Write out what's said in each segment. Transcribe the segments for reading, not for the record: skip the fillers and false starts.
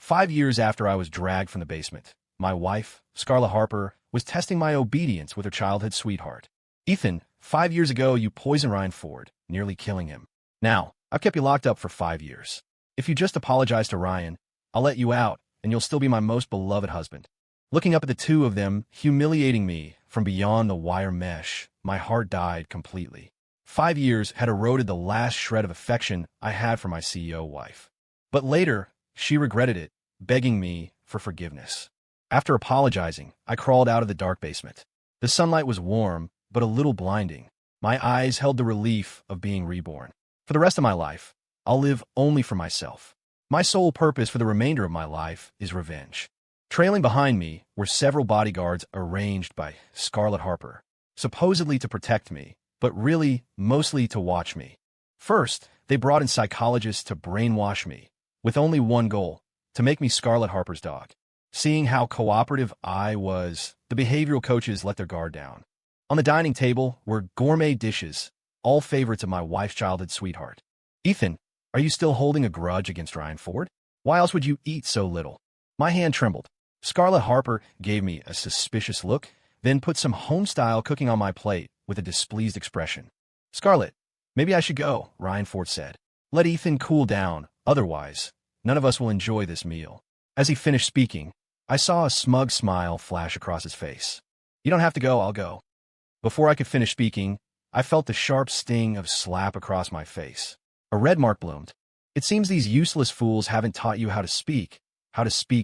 5 years after I was dragged from the basement, my wife, Scarlet Harper, was testing my obedience with her childhood sweetheart. Ethan, 5 years ago you poisoned Ryan Ford, nearly killing him. Now, I've kept you locked up for 5 years. If you just apologize to Ryan, I'll let you out, and you'll still be my most beloved husband. Looking up at the two of them, humiliating me from beyond the wire mesh, my heart died completely. 5 years had eroded the last shred of affection I had for my CEO wife. But later, she regretted it, begging me for forgiveness. After apologizing, I crawled out of the dark basement. The sunlight was warm, but a little blinding. My eyes held the relief of being reborn. For the rest of my life, I'll live only for myself. My sole purpose for the remainder of my life is revenge. Trailing behind me were several bodyguards arranged by Scarlet Harper, supposedly to protect me, but really mostly to watch me. First, they brought in psychologists to brainwash me, with only one goal, to make me Scarlet Harper's dog. Seeing how cooperative I was, the behavioral coaches let their guard down. On the dining table were gourmet dishes, all favorites of my wife's childhood sweetheart. Ethan, are you still holding a grudge against Ryan Ford? Why else would you eat so little? My hand trembled. Scarlet Harper gave me a suspicious look, then put some home-style cooking on my plate with a displeased expression. Scarlet, maybe I should go, Ryan Ford said. Let Ethan cool down, otherwise, none of us will enjoy this meal. As he finished speaking, I saw a smug smile flash across his face. You don't have to go, I'll go. Before I could finish speaking, I felt the sharp sting of slap across my face. A red mark bloomed. It seems these useless fools haven't taught you how to speak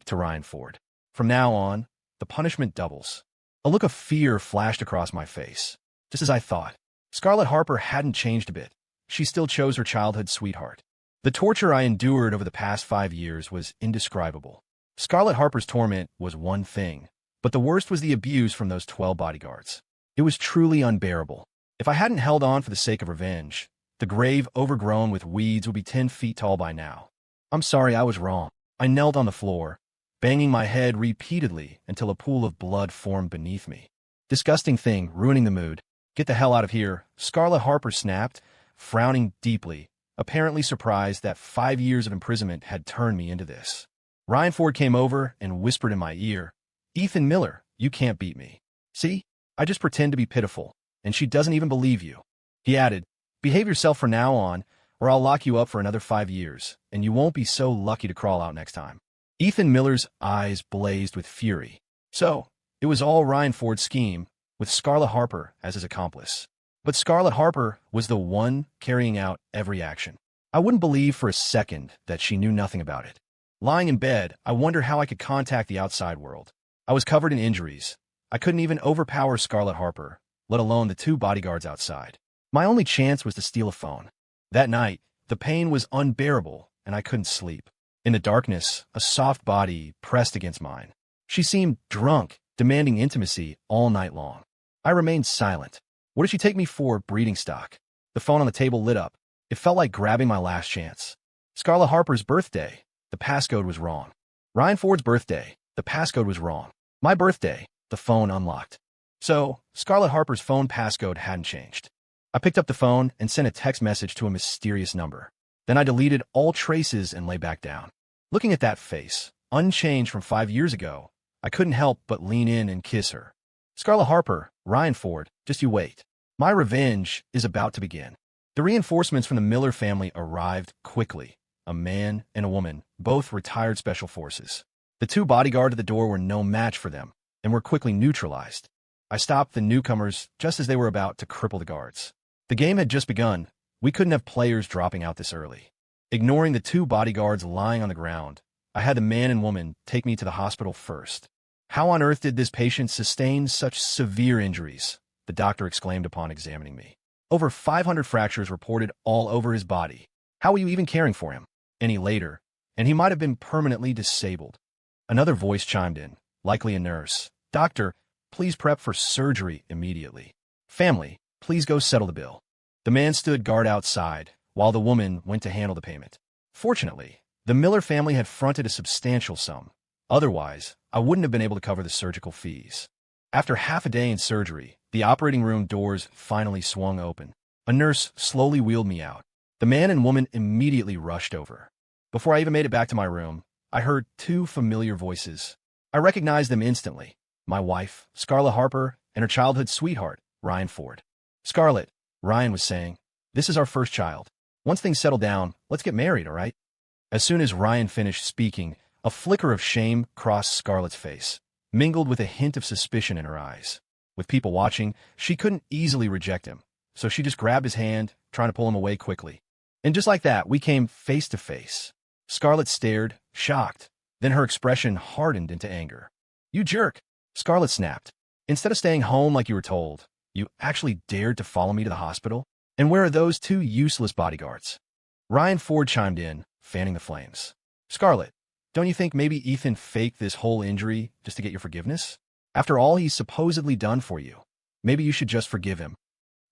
to Ryan Ford. From now on, the punishment doubles. A look of fear flashed across my face. Just as I thought. Scarlet Harper hadn't changed a bit. She still chose her childhood sweetheart. The torture I endured over the past 5 years was indescribable. Scarlet Harper's torment was one thing, but the worst was the abuse from those 12 bodyguards. It was truly unbearable. If I hadn't held on for the sake of revenge, the grave overgrown with weeds would be 10 feet tall by now. I'm sorry, I was wrong. I knelt on the floor, banging my head repeatedly until a pool of blood formed beneath me. Disgusting thing, ruining the mood. Get the hell out of here, Scarlet Harper snapped, frowning deeply, apparently surprised that 5 years of imprisonment had turned me into this. Ryan Ford came over and whispered in my ear, Ethan Miller, you can't beat me. See? I just pretend to be pitiful, and she doesn't even believe you. He added, behave yourself from now on, or I'll lock you up for another 5 years, and you won't be so lucky to crawl out next time. Ethan Miller's eyes blazed with fury. So, it was all Ryan Ford's scheme, with Scarlet Harper as his accomplice. But Scarlet Harper was the one carrying out every action. I wouldn't believe for a second that she knew nothing about it. Lying in bed, I wondered how I could contact the outside world. I was covered in injuries. I couldn't even overpower Scarlet Harper, let alone the 2 bodyguards outside. My only chance was to steal a phone. That night, the pain was unbearable, and I couldn't sleep. In the darkness, a soft body pressed against mine. She seemed drunk, demanding intimacy all night long. I remained silent. What did she take me for, breeding stock? The phone on the table lit up. It felt like grabbing my last chance. Scarlet Harper's birthday. The passcode was wrong. Ryan Ford's birthday. The passcode was wrong. My birthday. The phone unlocked. So, Scarlet Harper's phone passcode hadn't changed. I picked up the phone and sent a text message to a mysterious number. Then I deleted all traces and lay back down. Looking at that face, unchanged from 5 years ago, I couldn't help but lean in and kiss her. Scarlet Harper, Ryan Ford, just you wait. My revenge is about to begin. The reinforcements from the Miller family arrived quickly. A man and a woman, both retired special forces. The 2 bodyguards at the door were no match for them, and were quickly neutralized. I stopped the newcomers just as they were about to cripple the guards. The game had just begun. We couldn't have players dropping out this early. Ignoring the 2 bodyguards lying on the ground, I had the man and woman take me to the hospital first. How on earth did this patient sustain such severe injuries? The doctor exclaimed upon examining me. Over 500 fractures reported all over his body. How were you even caring for him? Any later, and he might have been permanently disabled. Another voice chimed in, likely a nurse. Doctor, please prep for surgery immediately. Family, please go settle the bill. The man stood guard outside, while the woman went to handle the payment. Fortunately, the Miller family had fronted a substantial sum. Otherwise, I wouldn't have been able to cover the surgical fees. After half a day in surgery, the operating room doors finally swung open. A nurse slowly wheeled me out. The man and woman immediately rushed over. Before I even made it back to my room, I heard two familiar voices. I recognized them instantly. My wife, Scarlet Harper, and her childhood sweetheart, Ryan Ford. Scarlet, Ryan was saying, this is our first child. Once things settle down, let's get married, all right? As soon as Ryan finished speaking, a flicker of shame crossed Scarlet's face, mingled with a hint of suspicion in her eyes. With people watching, she couldn't easily reject him, so she just grabbed his hand, trying to pull him away quickly. And just like that, we came face to face. Scarlet stared, shocked. Then her expression hardened into anger. You jerk! Scarlet snapped. Instead of staying home like you were told, you actually dared to follow me to the hospital? And where are those two useless bodyguards? Ryan Ford chimed in, fanning the flames. Scarlet, don't you think maybe Ethan faked this whole injury just to get your forgiveness? After all he's supposedly done for you, maybe you should just forgive him.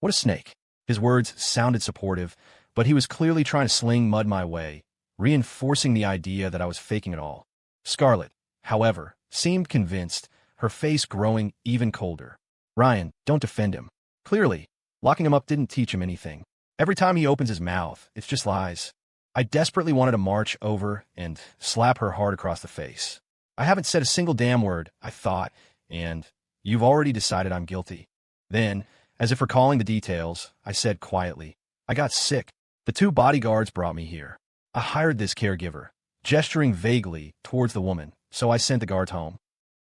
What a snake. His words sounded supportive, but he was clearly trying to sling mud my way, reinforcing the idea that I was faking it all. Scarlet, however, seemed convinced, her face growing even colder. Ryan, don't defend him. Clearly, locking him up didn't teach him anything. Every time he opens his mouth, it's just lies. I desperately wanted to march over and slap her hard across the face. I haven't said a single damn word, I thought, and you've already decided I'm guilty. Then, as if recalling the details, I said quietly, I got sick. The two bodyguards brought me here. I hired this caregiver, gesturing vaguely towards the woman, so I sent the guards home.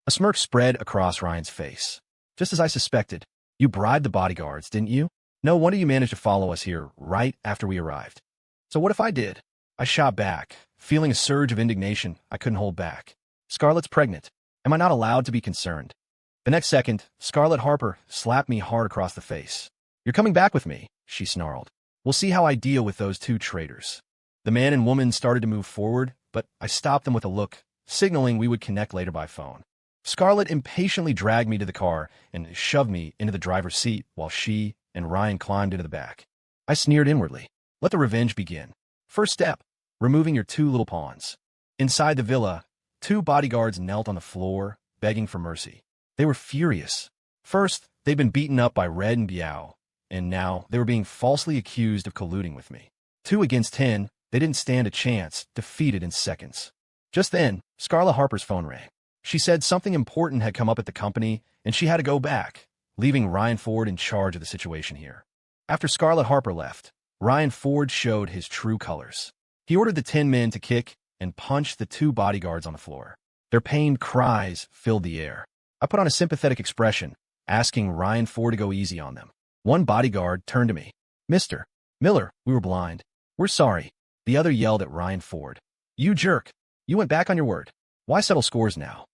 A smirk spread across Ryan's face. Just as I suspected, you bribed the bodyguards, didn't you? No wonder you managed to follow us here right after we arrived. So what if I did? I shot back, feeling a surge of indignation I couldn't hold back. Scarlet's pregnant. Am I not allowed to be concerned? The next second, Scarlet Harper slapped me hard across the face. You're coming back with me, she snarled. We'll see how I deal with those two traitors. The man and woman started to move forward, but I stopped them with a look, signaling we would connect later by phone. Scarlet impatiently dragged me to the car and shoved me into the driver's seat while she and Ryan climbed into the back. I sneered inwardly. Let the revenge begin. First step, removing your two little pawns. Inside the villa, two bodyguards knelt on the floor, begging for mercy. They were furious. First, they'd been beaten up by Red and Biao, and now they were being falsely accused of colluding with me. 2 against 10, they didn't stand a chance, defeated in seconds. Just then, Scarlet Harper's phone rang. She said something important had come up at the company, and she had to go back, leaving Ryan Ford in charge of the situation here. After Scarlet Harper left, Ryan Ford showed his true colors. He ordered the 10 men to kick and punch the 2 bodyguards on the floor. Their pained cries filled the air. I put on a sympathetic expression, asking Ryan Ford to go easy on them. One bodyguard turned to me. Mr. Miller, we were blind. We're sorry. The other yelled at Ryan Ford. You jerk. You went back on your word. Why settle scores now?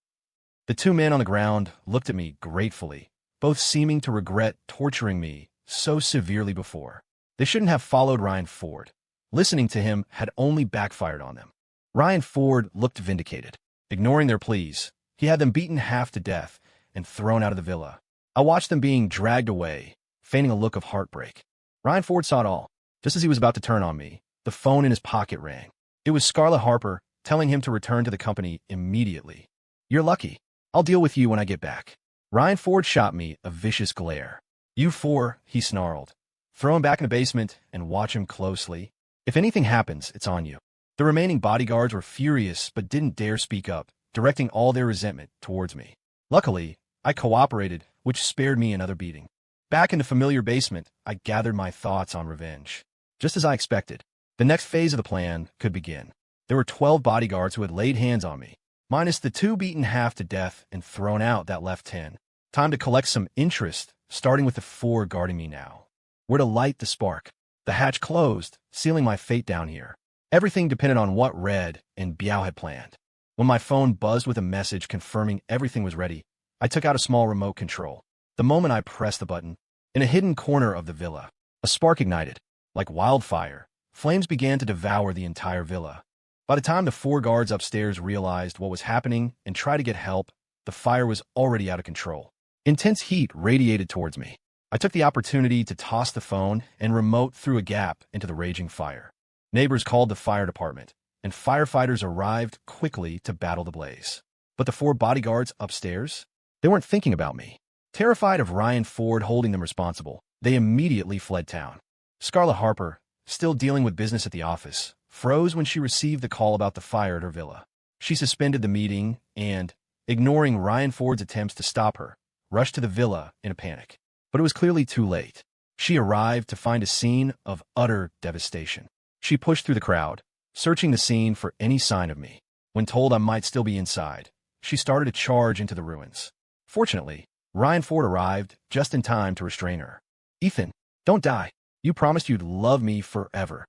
The 2 men on the ground looked at me gratefully, both seeming to regret torturing me so severely before. They shouldn't have followed Ryan Ford. Listening to him had only backfired on them. Ryan Ford looked vindicated. Ignoring their pleas, he had them beaten half to death and thrown out of the villa. I watched them being dragged away, feigning a look of heartbreak. Ryan Ford saw it all. Just as he was about to turn on me, the phone in his pocket rang. It was Scarlet Harper, telling him to return to the company immediately. You're lucky. I'll deal with you when I get back. Ryan Ford shot me a vicious glare. You 4, he snarled. Throw him back in the basement and watch him closely. If anything happens, it's on you. The remaining bodyguards were furious but didn't dare speak up, directing all their resentment towards me. Luckily, I cooperated, which spared me another beating. Back in the familiar basement, I gathered my thoughts on revenge. Just as I expected, the next phase of the plan could begin. There were 12 bodyguards who had laid hands on me, minus the 2 beaten half to death and thrown out that left 10. Time to collect some interest, starting with the 4 guarding me now. Where to light the spark? The hatch closed, sealing my fate down here. Everything depended on what Red and Biao had planned. When my phone buzzed with a message confirming everything was ready, I took out a small remote control. The moment I pressed the button, in a hidden corner of the villa, a spark ignited. Like wildfire, flames began to devour the entire villa. By the time the 4 guards upstairs realized what was happening and tried to get help, the fire was already out of control. Intense heat radiated towards me. I took the opportunity to toss the phone and remote through a gap into the raging fire. Neighbors called the fire department, and firefighters arrived quickly to battle the blaze. But the 4 bodyguards upstairs? They weren't thinking about me. Terrified of Ryan Ford holding them responsible, they immediately fled town. Scarlet Harper, still dealing with business at the office, froze when she received the call about the fire at her villa. She suspended the meeting and, ignoring Ryan Ford's attempts to stop her, rushed to the villa in a panic. But it was clearly too late. She arrived to find a scene of utter devastation. She pushed through the crowd, searching the scene for any sign of me. When told I might still be inside, she started to charge into the ruins. Fortunately, Ryan Ford arrived just in time to restrain her. "Ethan, don't die. You promised you'd love me forever."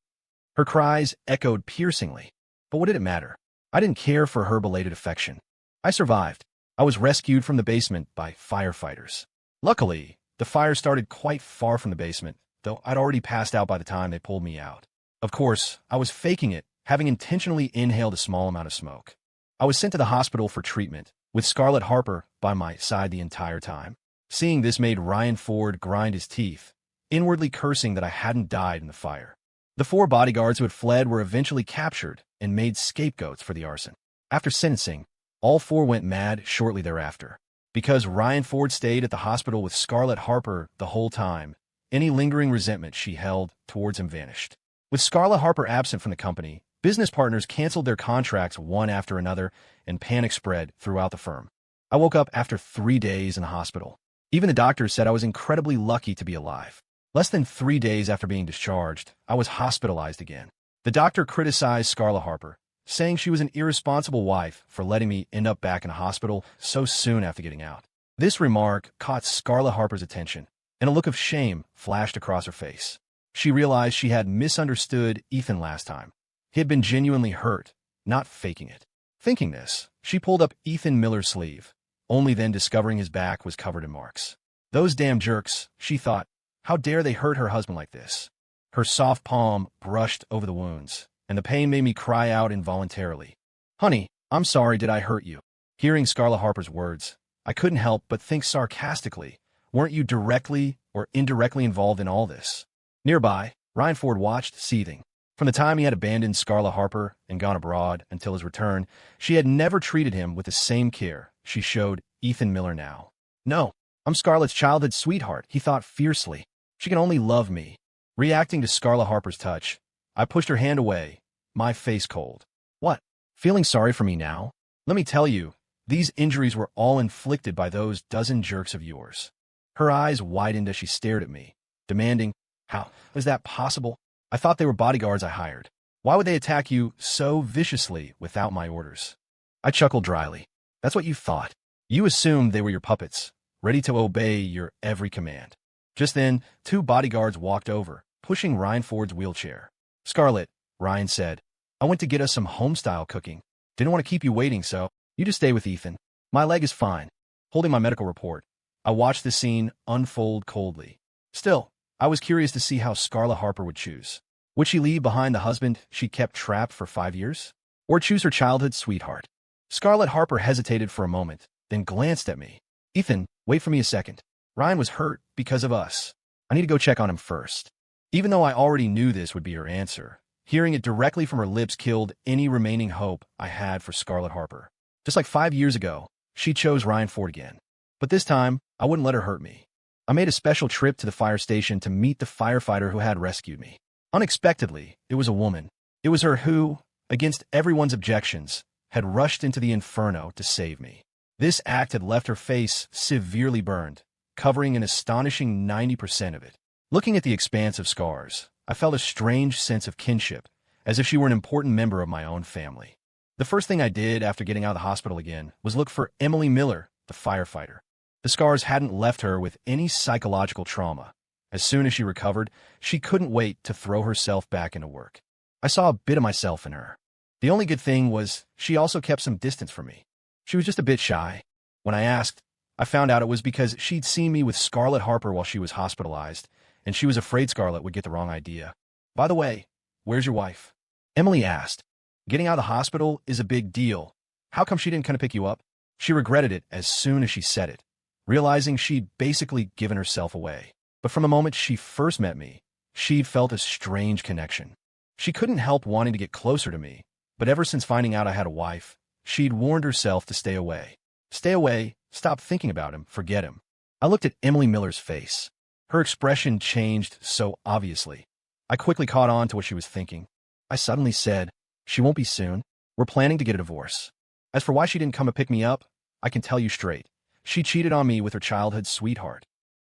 Her cries echoed piercingly. But what did it matter? I didn't care for her belated affection. I survived. I was rescued from the basement by firefighters. Luckily, the fire started quite far from the basement, though I'd already passed out by the time they pulled me out. Of course, I was faking it, having intentionally inhaled a small amount of smoke. I was sent to the hospital for treatment, with Scarlet Harper by my side the entire time. Seeing this made Ryan Ford grind his teeth, inwardly cursing that I hadn't died in the fire. The 4 bodyguards who had fled were eventually captured and made scapegoats for the arson. After sentencing, all 4 went mad shortly thereafter. Because Ryan Ford stayed at the hospital with Scarlet Harper the whole time, any lingering resentment she held towards him vanished. With Scarlet Harper absent from the company, business partners canceled their contracts one after another, and panic spread throughout the firm. I woke up after 3 days in the hospital. Even the doctors said I was incredibly lucky to be alive. Less than 3 days after being discharged, I was hospitalized again. The doctor criticized Scarlet Harper, saying she was an irresponsible wife for letting me end up back in a hospital so soon after getting out. This remark caught Scarlet Harper's attention, and a look of shame flashed across her face. She realized she had misunderstood Ethan last time. He had been genuinely hurt, not faking it. Thinking this, she pulled up Ethan Miller's sleeve, only then discovering his back was covered in marks. Those damn jerks, she thought. How dare they hurt her husband like this? Her soft palm brushed over the wounds, and the pain made me cry out involuntarily. "Honey, I'm sorry, did I hurt you?" Hearing Scarlet Harper's words, I couldn't help but think sarcastically, weren't you directly or indirectly involved in all this? Nearby, Ryan Ford watched, seething. From the time he had abandoned Scarlet Harper and gone abroad until his return, she had never treated him with the same care she showed Ethan Miller now. "No, I'm Scarlet's childhood sweetheart," he thought fiercely. "She can only love me." Reacting to Scarlet Harper's touch, I pushed her hand away, my face cold. "What? Feeling sorry for me now? Let me tell you, these injuries were all inflicted by those dozen jerks of yours." Her eyes widened as she stared at me, demanding, "How is that possible? I thought they were bodyguards I hired. Why would they attack you so viciously without my orders?" I chuckled dryly. "That's what you thought. You assumed they were your puppets, ready to obey your every command." Just then, 2 bodyguards walked over, pushing Ryan Ford's wheelchair. "Scarlet," Ryan said, "I went to get us some home-style cooking. Didn't want to keep you waiting, so you just stay with Ethan. My leg is fine." Holding my medical report, I watched the scene unfold coldly. Still, I was curious to see how Scarlet Harper would choose. Would she leave behind the husband she kept trapped for 5 years? Or choose her childhood sweetheart? Scarlet Harper hesitated for a moment, then glanced at me. "Ethan, wait for me a second. Ryan was hurt because of us. I need to go check on him first." Even though I already knew this would be her answer, hearing it directly from her lips killed any remaining hope I had for Scarlet Harper. Just like 5 years ago, she chose Ryan Ford again. But this time, I wouldn't let her hurt me. I made a special trip to the fire station to meet the firefighter who had rescued me. Unexpectedly, it was a woman. It was her who, against everyone's objections, had rushed into the inferno to save me. This act had left her face severely burned, covering an astonishing 90% of it. Looking at the expanse of scars, I felt a strange sense of kinship, as if she were an important member of my own family. The first thing I did after getting out of the hospital again was look for Emily Miller, the firefighter. The scars hadn't left her with any psychological trauma. As soon as she recovered, she couldn't wait to throw herself back into work. I saw a bit of myself in her. The only good thing was she also kept some distance from me. She was just a bit shy. When I asked, I found out it was because she'd seen me with Scarlet Harper while she was hospitalized, and she was afraid Scarlet would get the wrong idea. "By the way, where's your wife?" Emily asked. "Getting out of the hospital is a big deal. How come she didn't come to pick you up?" She regretted it as soon as she said it, realizing she'd basically given herself away. But from the moment she first met me, she'd felt a strange connection. She couldn't help wanting to get closer to me, but ever since finding out I had a wife, she'd warned herself to stay away. Stay away, stop thinking about him, forget him. I looked at Emily Miller's face. Her expression changed so obviously. I quickly caught on to what she was thinking. I suddenly said, "She won't be soon. We're planning to get a divorce." As for why she didn't come to pick me up, I can tell you straight. She cheated on me with her childhood sweetheart.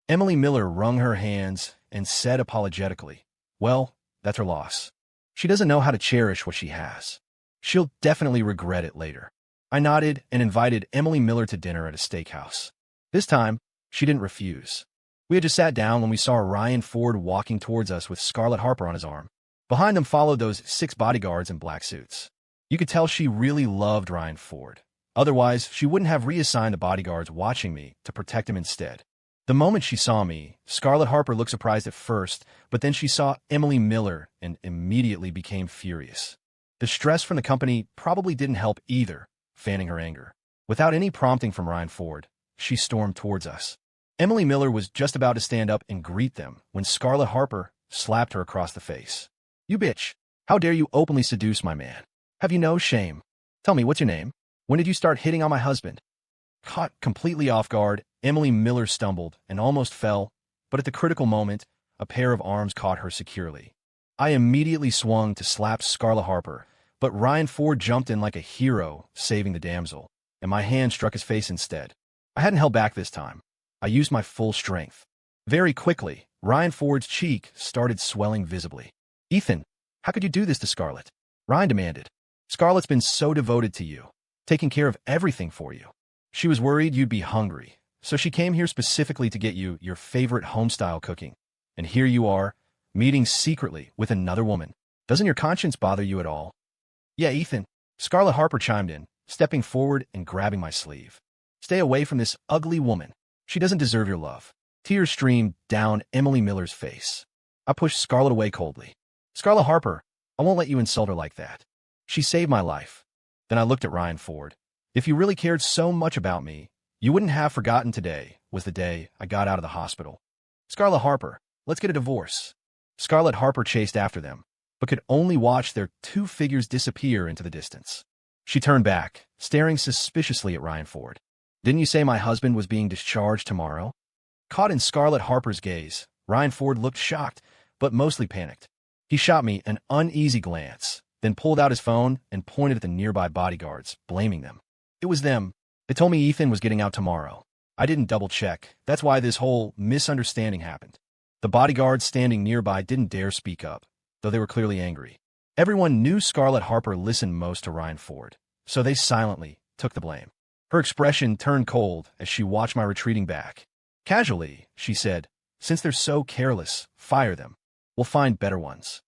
Emily Miller wrung her hands and said apologetically, well, that's her loss. She doesn't know how to cherish what she has. She'll definitely regret it later. I nodded and invited Emily Miller to dinner at a steakhouse. This time, she didn't refuse. We had just sat down when we saw Ryan Ford walking towards us with Scarlet Harper on his arm. Behind them followed those 6 bodyguards in black suits. You could tell she really loved Ryan Ford. Otherwise, she wouldn't have reassigned the bodyguards watching me to protect him instead. The moment she saw me, Scarlet Harper looked surprised at first, but then she saw Emily Miller and immediately became furious. The stress from the company probably didn't help either, fanning her anger. Without any prompting from Ryan Ford, she stormed towards us. Emily Miller was just about to stand up and greet them when Scarlet Harper slapped her across the face. You bitch! How dare you openly seduce my man? Have you no shame? Tell me, what's your name? When did you start hitting on my husband? Caught completely off guard, Emily Miller stumbled and almost fell, but at the critical moment, a pair of arms caught her securely. I immediately swung to slap Scarlet Harper, but Ryan Ford jumped in like a hero, saving the damsel, and my hand struck his face instead. I hadn't held back this time. I used my full strength. Very quickly, Ryan Ford's cheek started swelling visibly. Ethan, how could you do this to Scarlet? Ryan demanded. Scarlet's been so devoted to you, taking care of everything for you. She was worried you'd be hungry, so she came here specifically to get you your favorite home-style cooking. And here you are, meeting secretly with another woman. Doesn't your conscience bother you at all? Yeah, Ethan, Scarlet Harper chimed in, stepping forward and grabbing my sleeve. Stay away from this ugly woman. She doesn't deserve your love. Tears streamed down Emily Miller's face. I pushed Scarlet away coldly. Scarlet Harper, I won't let you insult her like that. She saved my life. Then I looked at Ryan Ford. If you really cared so much about me, you wouldn't have forgotten today was the day I got out of the hospital. Scarlet Harper, let's get a divorce. Scarlet Harper chased after them, but could only watch their 2 figures disappear into the distance. She turned back, staring suspiciously at Ryan Ford. Didn't you say my husband was being discharged tomorrow? Caught in Scarlet Harper's gaze, Ryan Ford looked shocked, but mostly panicked. He shot me an uneasy glance, then pulled out his phone and pointed at the nearby bodyguards, blaming them. It was them. They told me Ethan was getting out tomorrow. I didn't double-check. That's why this whole misunderstanding happened. The bodyguards standing nearby didn't dare speak up, though they were clearly angry. Everyone knew Scarlet Harper listened most to Ryan Ford, so they silently took the blame. Her expression turned cold as she watched my retreating back. Casually, she said, since they're so careless, fire them. We'll find better ones.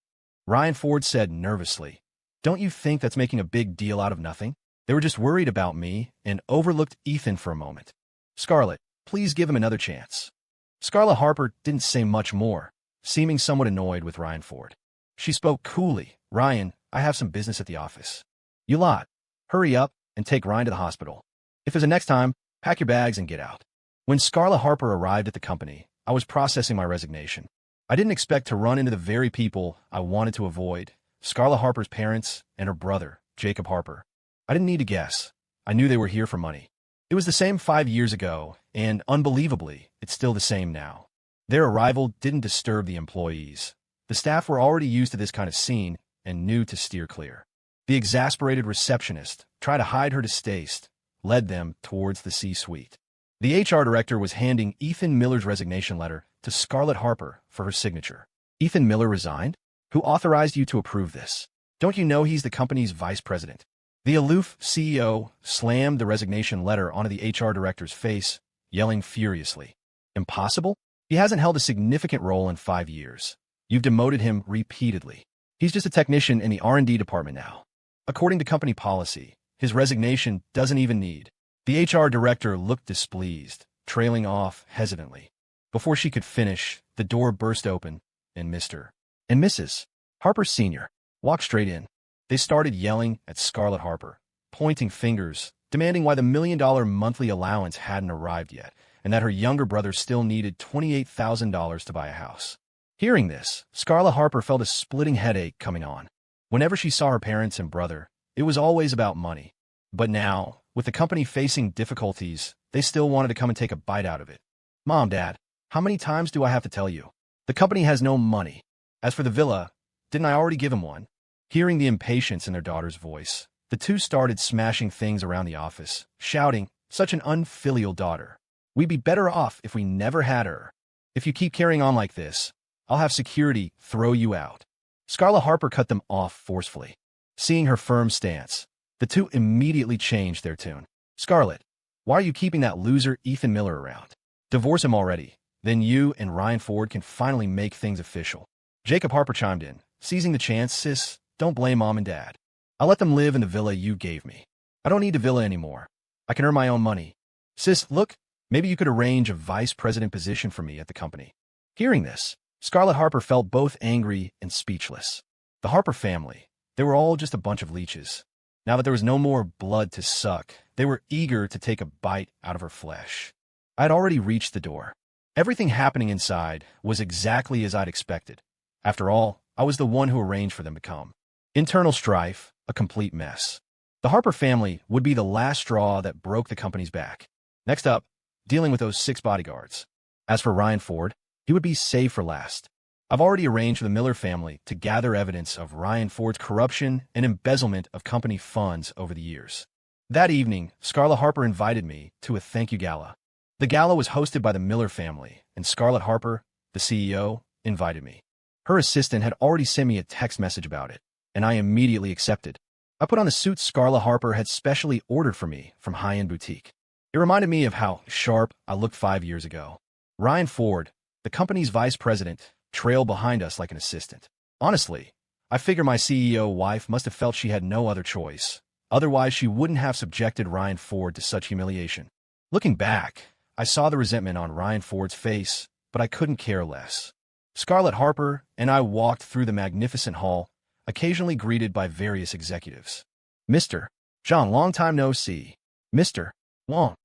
Ryan Ford said nervously, don't you think that's making a big deal out of nothing? They were just worried about me and overlooked Ethan for a moment. Scarlet, please give him another chance. Scarlet Harper didn't say much more, seeming somewhat annoyed with Ryan Ford. She spoke coolly. Ryan, I have some business at the office. You lot, hurry up and take Ryan to the hospital. If there's a next time, pack your bags and get out. When Scarlet Harper arrived at the company, I was processing my resignation. I didn't expect to run into the very people I wanted to avoid, Scarlet Harper's parents and her brother, Jacob Harper. I didn't need to guess. I knew they were here for money. It was the same 5 years ago, and unbelievably, it's still the same now. Their arrival didn't disturb the employees. The staff were already used to this kind of scene and knew to steer clear. The exasperated receptionist, trying to hide her distaste, led them towards the C-suite. The HR director was handing Ethan Miller's resignation letter to Scarlet Harper for her signature. Ethan Miller resigned? Who authorized you to approve this? Don't you know he's the company's vice president? The aloof CEO slammed the resignation letter onto the HR director's face, yelling furiously. Impossible? He hasn't held a significant role in 5 years. You've demoted him repeatedly. He's just a technician in the R&D department now. According to company policy, his resignation doesn't even need. The HR director looked displeased, trailing off hesitantly. Before she could finish, the door burst open, and Mr. and Mrs. Harper Sr. walked straight in. They started yelling at Scarlet Harper, pointing fingers, demanding why the $1 million monthly allowance hadn't arrived yet, and that her younger brother still needed $28,000 to buy a house. Hearing this, Scarlet Harper felt a splitting headache coming on. Whenever she saw her parents and brother, it was always about money. But now, with the company facing difficulties, they still wanted to come and take a bite out of it. Mom, Dad, how many times do I have to tell you? The company has no money. As for the villa, didn't I already give him one? Hearing the impatience in their daughter's voice, The two started smashing things around the office, shouting, "Such an unfilial daughter. We'd be better off if we never had her. If you keep carrying on like this, I'll have security throw you out." Scarlet Harper cut them off forcefully. Seeing her firm stance, the two immediately changed their tune. "Scarlet, why are you keeping that loser Ethan Miller around? Divorce him already. Then you and Ryan Ford can finally make things official." Jacob Harper chimed in, seizing the chance. "Sis, don't blame Mom and Dad. I'll let them live in the villa you gave me. I don't need a villa anymore. I can earn my own money. Sis, look, maybe you could arrange a vice president position for me at the company." Hearing this, Scarlet Harper felt both angry and speechless. The Harper family, they were all just a bunch of leeches. Now that there was no more blood to suck, they were eager to take a bite out of her flesh. I had already reached the door. Everything happening inside was exactly as I'd expected. After all, I was the one who arranged for them to come. Internal strife, a complete mess. The Harper family would be the last straw that broke the company's back. Next up, dealing with those 6 bodyguards. As for Ryan Ford, he would be saved for last. I've already arranged for the Miller family to gather evidence of Ryan Ford's corruption and embezzlement of company funds over the years. That evening, Scarlet Harper invited me to a thank you gala. The gala was hosted by the Miller family, and Scarlet Harper, the CEO, invited me. Her assistant had already sent me a text message about it, and I immediately accepted. I put on the suit Scarlet Harper had specially ordered for me from high-end boutique. It reminded me of how sharp I looked 5 years ago. Ryan Ford, the company's vice president, trailed behind us like an assistant. Honestly, I figure my CEO wife must have felt she had no other choice. Otherwise, she wouldn't have subjected Ryan Ford to such humiliation. Looking back, I saw the resentment on Ryan Ford's face, but I couldn't care less. Scarlet Harper and I walked through the magnificent hall, occasionally greeted by various executives. "Mr. Zhang, long time no see. Mr. Wang."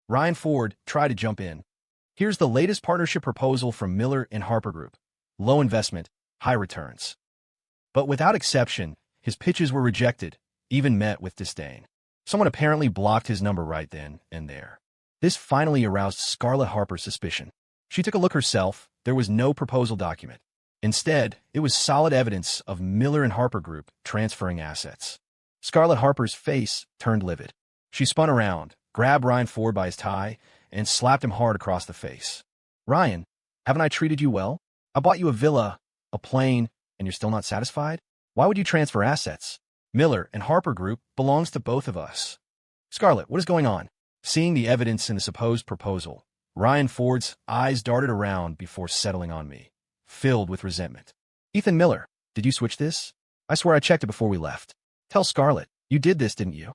Ryan Ford tried to jump in. "Here's the latest partnership proposal from Miller and Harper Group. Low investment, high returns." But without exception, his pitches were rejected, even met with disdain. Someone apparently blocked his number right then and there. This finally aroused Scarlet Harper's suspicion. She took a look herself. There was no proposal document. Instead, it was solid evidence of Miller and Harper Group transferring assets. Scarlet Harper's face turned livid. She spun around, grabbed Ryan Ford by his tie, and slapped him hard across the face. "Ryan, haven't I treated you well? I bought you a villa, a plane, and you're still not satisfied? Why would you transfer assets? Miller and Harper Group belongs to both of us." "Scarlet, what is going on?" Seeing the evidence in the supposed proposal, Ryan Ford's eyes darted around before settling on me, filled with resentment. "Ethan Miller, did you switch this? I swear I checked it before we left. Tell Scarlet, you did this, didn't you?"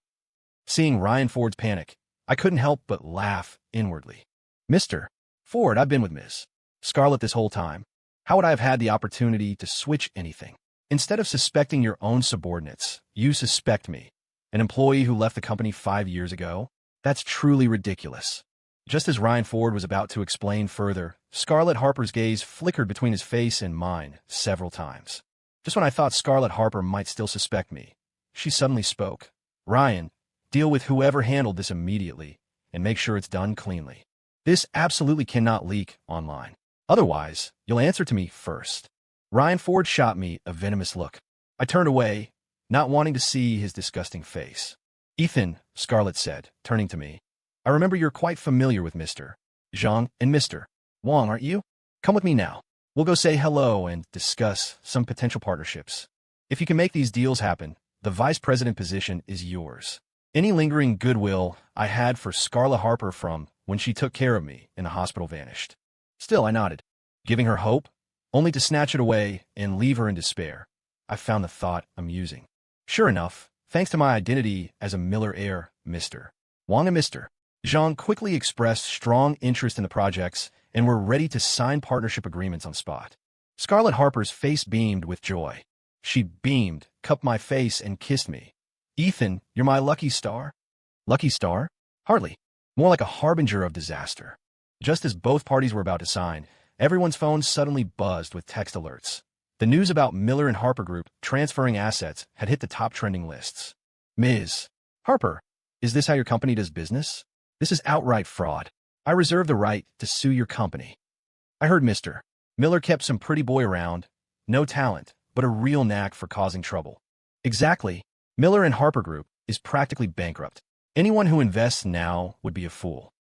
Seeing Ryan Ford's panic, I couldn't help but laugh inwardly. "Mr. Ford, I've been with Ms. Scarlet this whole time. How would I have had the opportunity to switch anything? Instead of suspecting your own subordinates, you suspect me, an employee who left the company 5 years ago? That's truly ridiculous." Just as Ryan Ford was about to explain further, Scarlet Harper's gaze flickered between his face and mine several times. Just when I thought Scarlet Harper might still suspect me, she suddenly spoke. "Ryan, deal with whoever handled this immediately, and make sure it's done cleanly. This absolutely cannot leak online. Otherwise, you'll answer to me first." Ryan Ford shot me a venomous look. I turned away, not wanting to see his disgusting face. "Ethan," Scarlet said, turning to me, "I remember you're quite familiar with Mr. Zhang and Mr. Wang, aren't you? Come with me now. We'll go say hello and discuss some potential partnerships. If you can make these deals happen, the vice president position is yours." Any lingering goodwill I had for Scarlet Harper from when she took care of me in the hospital vanished. Still, I nodded, giving her hope, only to snatch it away and leave her in despair. I found the thought amusing. Sure enough, thanks to my identity as a Miller heir, Mr. Wang and Mr. Zhang quickly expressed strong interest in the projects and were ready to sign partnership agreements on spot. Scarlet Harper's face beamed with joy. She beamed, cupped my face, and kissed me. "Ethan, you're my lucky star." Lucky star? Hardly. More like a harbinger of disaster. Just as both parties were about to sign, everyone's phones suddenly buzzed with text alerts. The news about Miller and Harper Group transferring assets had hit the top trending lists. "Ms. Harper, is this how your company does business? This is outright fraud. I reserve the right to sue your company." I heard Mr. Miller kept some pretty boy around, no talent, but a real knack for causing trouble. "Exactly. Miller and Harper Group is practically bankrupt. Anyone who invests now would be a fool.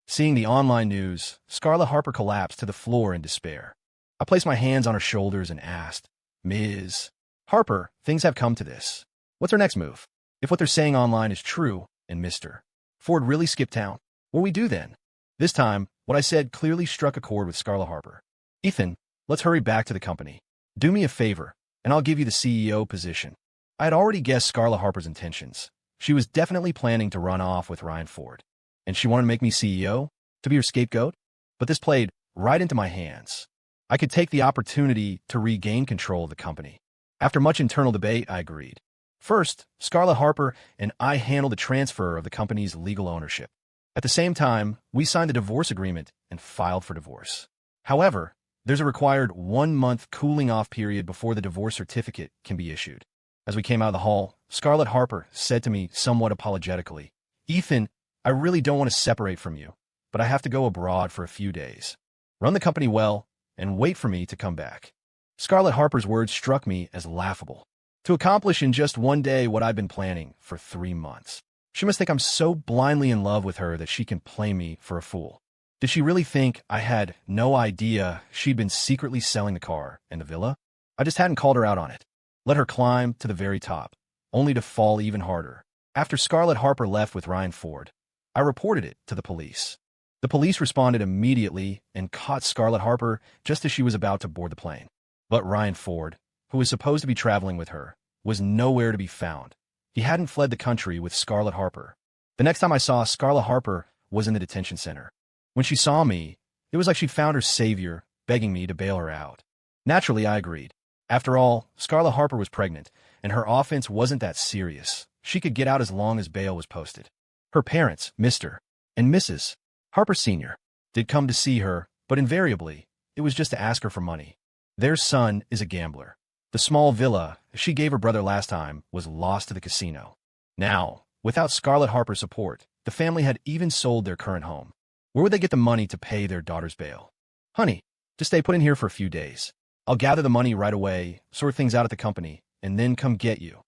Seeing the online news, Scarlet Harper collapsed to the floor in despair. I placed my hands on her shoulders and asked, "Ms. Harper, things have come to this. What's our next move? If what they're saying online is true, and Mr. Ford really skipped town, what do we do then?" This time, what I said clearly struck a chord with Scarlet Harper. "Ethan, let's hurry back to the company. Do me a favor, and I'll give you the CEO position." I had already guessed Scarlet Harper's intentions. She was definitely planning to run off with Ryan Ford. And she wanted to make me CEO? To be her scapegoat? But this played right into my hands. I could take the opportunity to regain control of the company. After much internal debate, I agreed. First, Scarlet Harper and I handled the transfer of the company's legal ownership. At the same time, we signed a divorce agreement and filed for divorce. However, there's a required 1-month cooling-off period before the divorce certificate can be issued. As we came out of the hall, Scarlet Harper said to me somewhat apologetically, "Ethan, I really don't want to separate from you, but I have to go abroad for a few days. Run the company well, and wait for me to come back." Scarlet Harper's words struck me as laughable. To accomplish in just one day what I'd been planning for 3 months. She must think I'm so blindly in love with her that she can play me for a fool. Did she really think I had no idea she'd been secretly selling the car and the villa? I just hadn't called her out on it. Let her climb to the very top, only to fall even harder. After Scarlet Harper left with Ryan Ford, I reported it to the police. The police responded immediately and caught Scarlet Harper just as she was about to board the plane. But Ryan Ford, who was supposed to be traveling with her, was nowhere to be found. He hadn't fled the country with Scarlet Harper. The next time I saw Scarlet Harper was in the detention center. When she saw me, it was like she'd found her savior, begging me to bail her out. Naturally, I agreed. After all, Scarlet Harper was pregnant, and her offense wasn't that serious. She could get out as long as bail was posted. Her parents, Mr. and Mrs. Harper Sr., did come to see her, but invariably, it was just to ask her for money. Their son is a gambler. The small villa she gave her brother last time was lost to the casino. Now, without Scarlet Harper's support, the family had even sold their current home. Where would they get the money to pay their daughter's bail? "Honey, just stay put in here for a few days. I'll gather the money right away, sort things out at the company, and then come get you."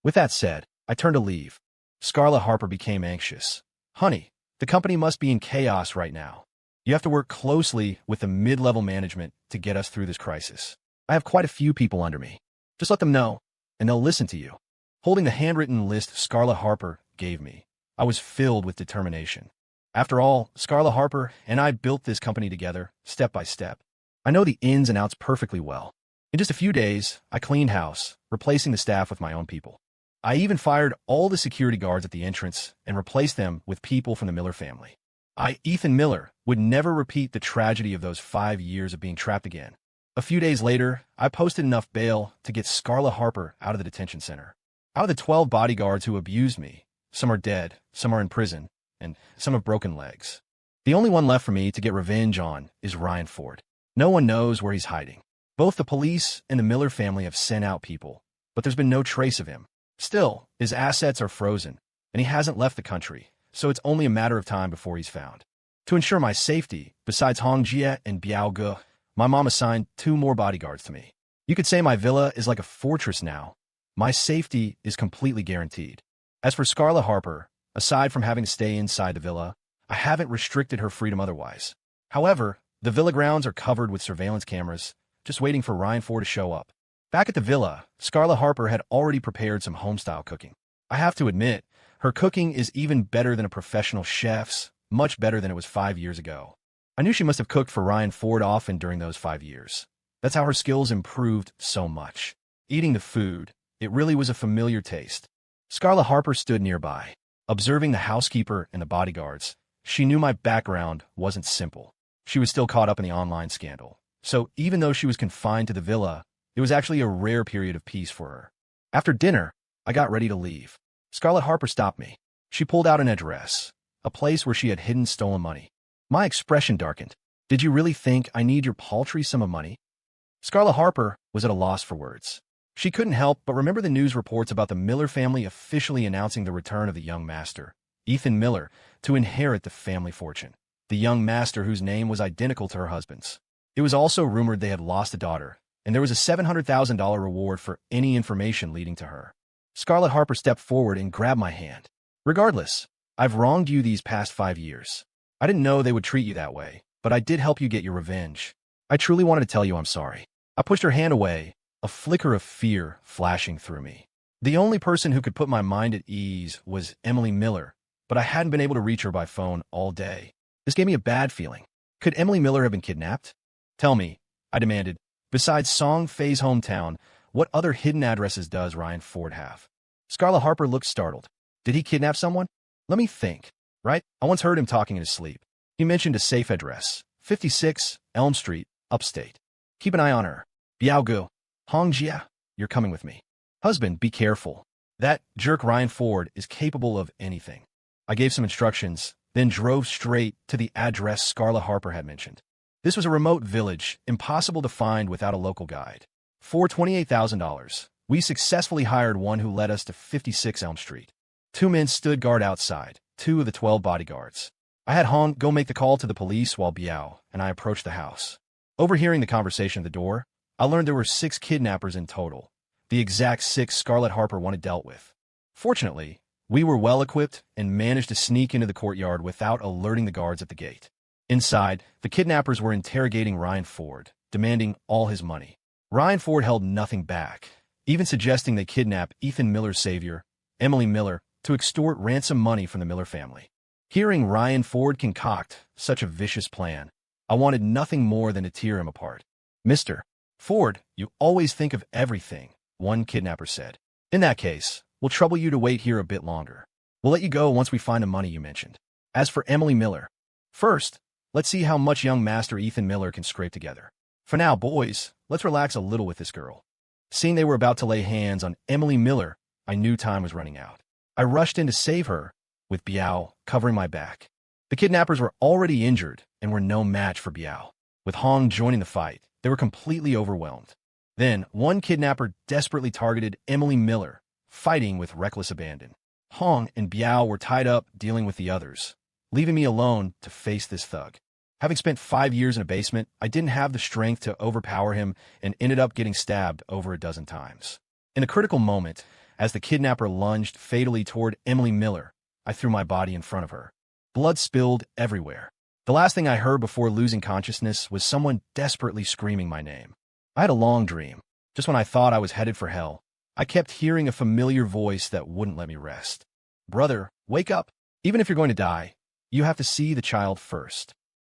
With that said, I turned to leave. Scarlet Harper became anxious. "Honey, the company must be in chaos right now. You have to work closely with the mid-level management to get us through this crisis. I have quite a few people under me. Just let them know, and they'll listen to you." Holding the handwritten list Scarlet Harper gave me, I was filled with determination. After all, Scarlet Harper and I built this company together, step by step. I know the ins and outs perfectly well. In just a few days, I cleaned house, replacing the staff with my own people. I even fired all the security guards at the entrance and replaced them with people from the Miller family. Ethan Miller, would never repeat the tragedy of those 5 years of being trapped again. A few days later, I posted enough bail to get Scarlet Harper out of the detention center. Out of the 12 bodyguards who abused me, some are dead, some are in prison, and some have broken legs. The only one left for me to get revenge on is Ryan Ford. No one knows where he's hiding. Both the police and the Miller family have sent out people, but there's been no trace of him. Still, his assets are frozen, and he hasn't left the country, so it's only a matter of time before he's found. To ensure my safety, besides Hong Jie and Biao Ge, my mom assigned 2 more bodyguards to me. You could say my villa is like a fortress now. My safety is completely guaranteed. As for Scarlet Harper, aside from having to stay inside the villa, I haven't restricted her freedom otherwise. However, the villa grounds are covered with surveillance cameras, just waiting for Ryan Ford to show up. Back at the villa, Scarlet Harper had already prepared some home-style cooking. I have to admit, her cooking is even better than a professional chef's, much better than it was 5 years ago. I knew she must have cooked for Ryan Ford often during those 5 years. That's how her skills improved so much. Eating the food, it really was a familiar taste. Scarlet Harper stood nearby, observing the housekeeper and the bodyguards. She knew my background wasn't simple. She was still caught up in the online scandal. So even though she was confined to the villa, it was actually a rare period of peace for her. After dinner, I got ready to leave. Scarlet Harper stopped me. She pulled out an address, a place where she had hidden stolen money. My expression darkened. "Did you really think I need your paltry sum of money?" Scarlet Harper was at a loss for words. She couldn't help but remember the news reports about the Miller family officially announcing the return of the young master, Ethan Miller, to inherit the family fortune. The young master whose name was identical to her husband's. It was also rumored they had lost a daughter, and there was a $700,000 reward for any information leading to her. Scarlet Harper stepped forward and grabbed my hand. Regardless, I've wronged you these past 5 years. I didn't know they would treat you that way, but I did help you get your revenge. I truly wanted to tell you I'm sorry. I pushed her hand away, a flicker of fear flashing through me. The only person who could put my mind at ease was Emily Miller, but I hadn't been able to reach her by phone all day. This gave me a bad feeling. Could Emily Miller have been kidnapped? Tell me, I demanded. Besides Song Fei's hometown, what other hidden addresses does Ryan Ford have? Scarlet Harper looked startled. Did he kidnap someone? Let me think. Right? I once heard him talking in his sleep. He mentioned a safe address, 56 Elm Street, upstate. Keep an eye on her. Biao Hongjia, you're coming with me. Husband, be careful. That jerk Ryan Ford is capable of anything. I gave some instructions, then drove straight to the address Scarlet Harper had mentioned. This was a remote village, impossible to find without a local guide. For $28,000, we successfully hired one who led us to 56 Elm Street. 2 men stood guard outside, 2 of the 12 bodyguards. I had Hong go make the call to the police while Biao and I approached the house. Overhearing the conversation at the door, I learned there were 6 kidnappers in total, the exact 6 Scarlet Harper wanted dealt with. Fortunately, we were well-equipped and managed to sneak into the courtyard without alerting the guards at the gate. Inside, the kidnappers were interrogating Ryan Ford, demanding all his money. Ryan Ford held nothing back, even suggesting they kidnap Ethan Miller's savior, Emily Miller, to extort ransom money from the Miller family. Hearing Ryan Ford concoct such a vicious plan, I wanted nothing more than to tear him apart. Mr. Ford, you always think of everything, one kidnapper said. In that case, we'll trouble you to wait here a bit longer. We'll let you go once we find the money you mentioned. As for Emily Miller, first, let's see how much young Master Ethan Miller can scrape together. For now, boys, let's relax a little with this girl. Seeing they were about to lay hands on Emily Miller, I knew time was running out. I rushed in to save her, with Biao covering my back. The kidnappers were already injured and were no match for Biao. With Hong joining the fight, they were completely overwhelmed. Then, one kidnapper desperately targeted Emily Miller, fighting with reckless abandon. Hong and Biao were tied up dealing with the others, leaving me alone to face this thug. Having spent 5 years in a basement, I didn't have the strength to overpower him and ended up getting stabbed over a dozen times. In a critical moment, as the kidnapper lunged fatally toward Emily Miller, I threw my body in front of her. Blood spilled everywhere. The last thing I heard before losing consciousness was someone desperately screaming my name. I had a long dream. Just when I thought I was headed for hell, I kept hearing a familiar voice that wouldn't let me rest. Brother, wake up. Even if you're going to die, you have to see the child first.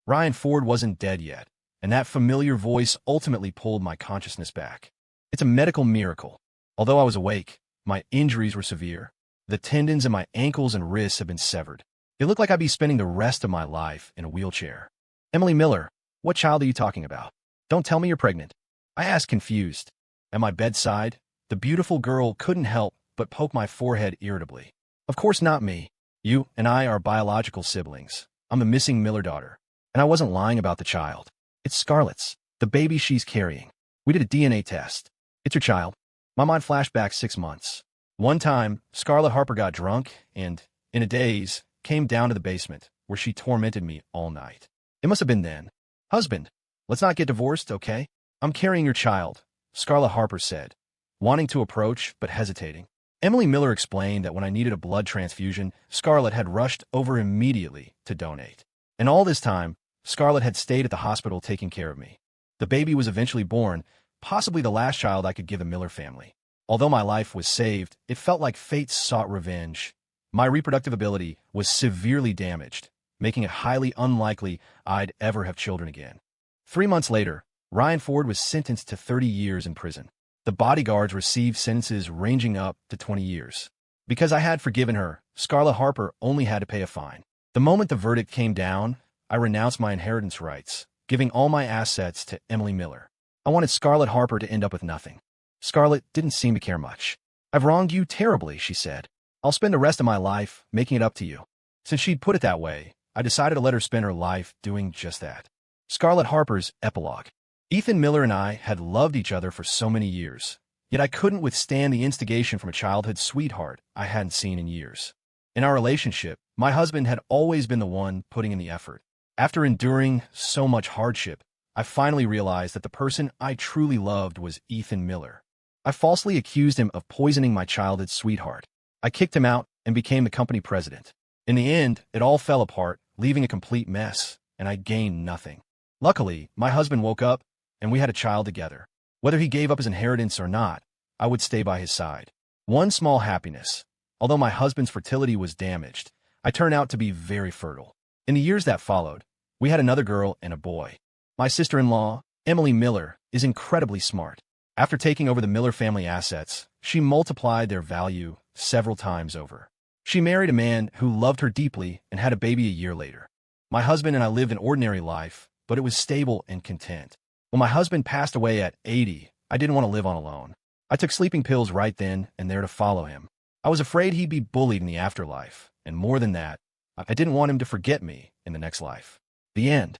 Ryan Ford wasn't dead yet, and that familiar voice ultimately pulled my consciousness back. It's a medical miracle. Although I was awake, my injuries were severe. The tendons in my ankles and wrists had been severed. It looked like I'd be spending the rest of my life in a wheelchair. Emily Miller, what child are you talking about? Don't tell me you're pregnant. I asked, confused. At my bedside, the beautiful girl couldn't help but poke my forehead irritably. Of course not me. You and I are biological siblings. I'm the missing Miller daughter. And I wasn't lying about the child. It's Scarlet's, the baby she's carrying. We did a DNA test. It's your child. My mind flashed back 6 months. One time, Scarlet Harper got drunk and, in a daze, came down to the basement, where she tormented me all night. It must have been then. Husband, let's not get divorced, okay? I'm carrying your child, Scarlet Harper said, wanting to approach but hesitating. Emily Miller explained that when I needed a blood transfusion, Scarlet had rushed over immediately to donate. And all this time, Scarlet had stayed at the hospital taking care of me. The baby was eventually born, possibly the last child I could give the Miller family. Although my life was saved, it felt like fate sought revenge. My reproductive ability was severely damaged, making it highly unlikely I'd ever have children again. 3 months later, Ryan Ford was sentenced to 30 years in prison. The bodyguards received sentences ranging up to 20 years. Because I had forgiven her, Scarlet Harper only had to pay a fine. The moment the verdict came down, I renounced my inheritance rights, giving all my assets to Emily Miller. I wanted Scarlet Harper to end up with nothing. Scarlet didn't seem to care much. I've wronged you terribly, she said. I'll spend the rest of my life making it up to you. Since she'd put it that way, I decided to let her spend her life doing just that. Scarlet Harper's epilogue. Ethan Miller and I had loved each other for so many years, yet I couldn't withstand the instigation from a childhood sweetheart I hadn't seen in years. In our relationship, my husband had always been the one putting in the effort. After enduring so much hardship, I finally realized that the person I truly loved was Ethan Miller. I falsely accused him of poisoning my childhood sweetheart. I kicked him out and became the company president. In the end, it all fell apart, leaving a complete mess, and I gained nothing. Luckily, my husband woke up, and we had a child together. Whether he gave up his inheritance or not, I would stay by his side. One small happiness. Although my husband's fertility was damaged, I turned out to be very fertile. In the years that followed, we had another girl and a boy. My sister-in-law, Emily Miller, is incredibly smart. After taking over the Miller family assets, she multiplied their value several times over. She married a man who loved her deeply and had a baby a year later. My husband and I lived an ordinary life, but it was stable and content. When my husband passed away at 80, I didn't want to live on alone. I took sleeping pills right then and there to follow him. I was afraid he'd be bullied in the afterlife, and more than that, I didn't want him to forget me in the next life. The end.